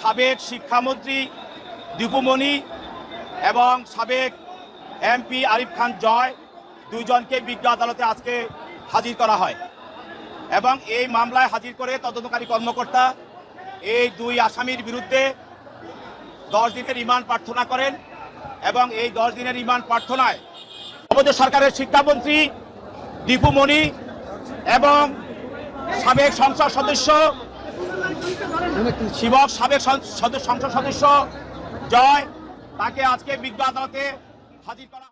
সাবেক শিক্ষামন্ত্রী দীপু মনি এবং সাবেক এমপি আরিফ খান জয় দুইজনকে বিজ্ঞ আদালতে আজকে হাজির করা হয় এবং এই মামলায় হাজির করে তদন্তকারী কর্মকর্তা এই দুই আসামির বিরুদ্ধে 10 দিনের রিমান্ড প্রার্থনা করেন এবং এই 10 দিনের রিমান্ড প্রার্থনায় অবৈধ সরকারের শিক্ষামন্ত্রী দীপু মনি এবং সাবেক সংসদ সদস্য সংসদ সদস্য জয় তাকে আজকে বিজ্ঞ আদালতে হাজির করা